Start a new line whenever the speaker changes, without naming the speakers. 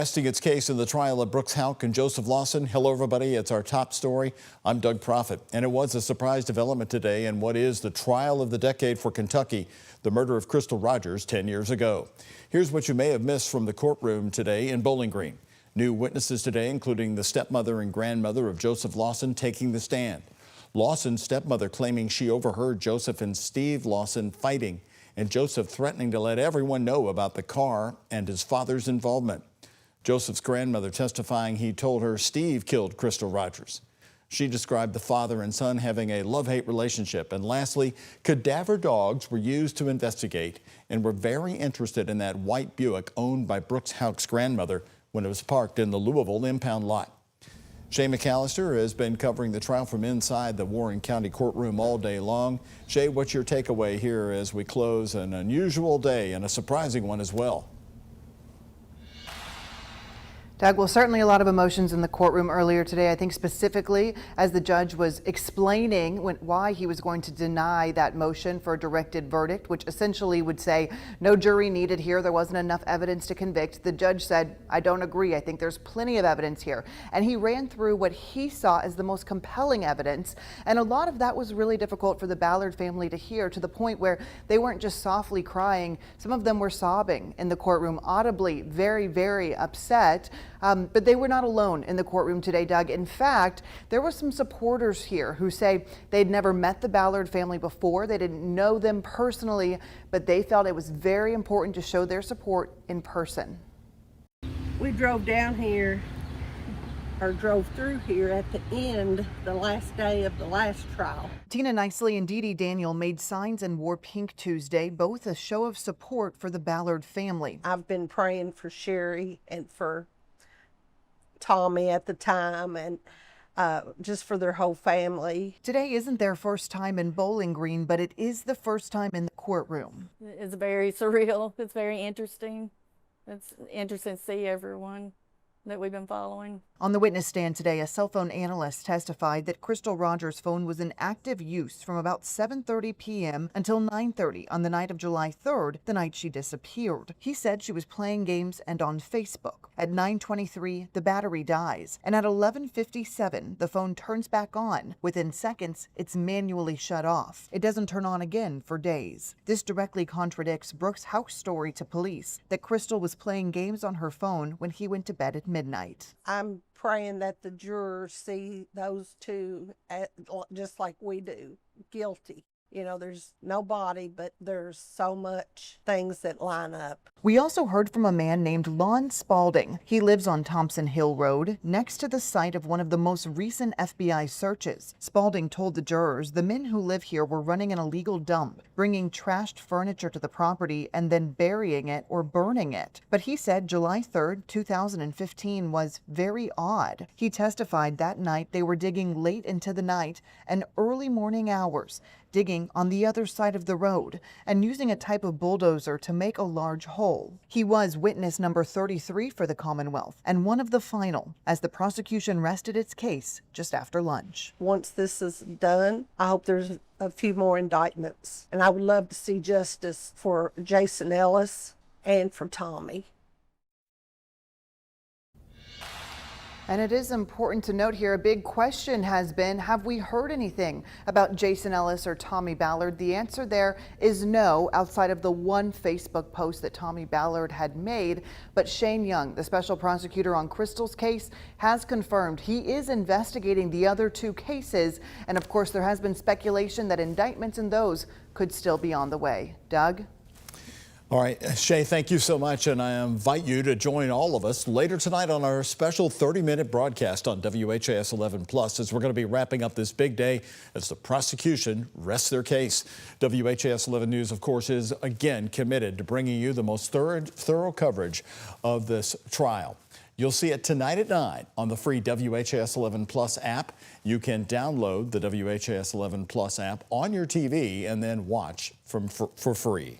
Resting its case in the trial of Brooks Houck and Joseph Lawson. Hello, everybody. It's our top story. I'm Doug Proffitt, and it was a surprise development today in what is the trial of the decade for Kentucky, the murder of Crystal Rogers 10 years ago. Here's what you may have missed from the courtroom today in Bowling Green. New witnesses today, including the stepmother and grandmother of Joseph Lawson, taking the stand. Lawson's stepmother claiming she overheard Joseph and Steve Lawson fighting, and Joseph threatening to let everyone know about the car and his father's involvement. Joseph's grandmother testifying he told her Steve killed Crystal Rogers. She described the father and son having a love-hate relationship. And lastly, cadaver dogs were used to investigate and were very interested in that white Buick owned by Brooks Houck's grandmother when it was parked in the Louisville impound lot. Shay Mallister has been covering the trial from inside the Warren County courtroom all day long. Shay, what's your takeaway here as we close an unusual day and a surprising one as well?
Doug, well, certainly a lot of emotions in the courtroom earlier today. I think specifically as the judge was explaining why he was going to deny that motion for a directed verdict, which essentially would say no jury needed here. There wasn't enough evidence to convict. The judge said, I don't agree. I think there's plenty of evidence here. And he ran through what he saw as the most compelling evidence. And a lot of that was really difficult for the Ballard family to hear, to the point where they weren't just softly crying. Some of them were sobbing in the courtroom, audibly, very, very upset. But they were not alone in the courtroom today, Doug. In fact, there were some supporters here who say they'd never met the Ballard family before. They didn't know them personally, but they felt it was very important to show their support in person.
We drove down here, or drove through here at the end, the last day of the last trial.
Tina Nicely and Dee Dee Daniel made signs and wore pink Tuesday, both a show of support for the Ballard family.
I've been praying for Sherry and for Tommy at the time, and just for their whole family.
Today isn't their first time in Bowling Green, but it is the first time in the courtroom.
It's very surreal. It's very interesting. It's interesting to see everyone that we've been following.
On the witness stand today, a cell phone analyst testified that Crystal Rogers' phone was in active use from about 7:30 p.m. until 9:30 on the night of July 3rd, the night she disappeared. He said she was playing games and on Facebook. At 9:23, the battery dies, and at 11:57, the phone turns back on. Within seconds, it's manually shut off. It doesn't turn on again for days. This directly contradicts Brooks Houck's story to police that Crystal was playing games on her phone when he went to bed at midnight.
I'm praying that the jurors see those two just like we do, guilty. You know, there's no body, but there's so much things that line up.
We also heard from a man named Lon Spalding. He lives on Thompson Hill Road, next to the site of one of the most recent FBI searches. Spalding told the jurors the men who live here were running an illegal dump, bringing trashed furniture to the property and then burying it or burning it. But he said July 3rd, 2015 was very odd. He testified that night they were digging late into the night and early morning hours, digging on the other side of the road and using a type of bulldozer to make a large hole. He was witness number 33 for the Commonwealth and one of the final as the prosecution rested its case just after lunch.
Once this is done, I hope there's a few more indictments, and I would love to see justice for Jason Ellis and for Tommy.
And it is important to note here, a big question has been, have we heard anything about Jason Ellis or Tommy Ballard? The answer there is no, outside of the one Facebook post that Tommy Ballard had made. But Shane Young, the special prosecutor on Crystal's case, has confirmed he is investigating the other two cases. And of course, there has been speculation that indictments in those could still be on the way. Doug?
All right, Shay, thank you so much, and I invite you to join all of us later tonight on our special 30-minute broadcast on WHAS 11 Plus, as we're going to be wrapping up this big day as the prosecution rests their case. WHAS 11 News, of course, is again committed to bringing you the most thorough coverage of this trial. You'll see it tonight at 9 on the free WHAS 11 Plus app. You can download the WHAS 11 Plus app on your TV and then watch for free.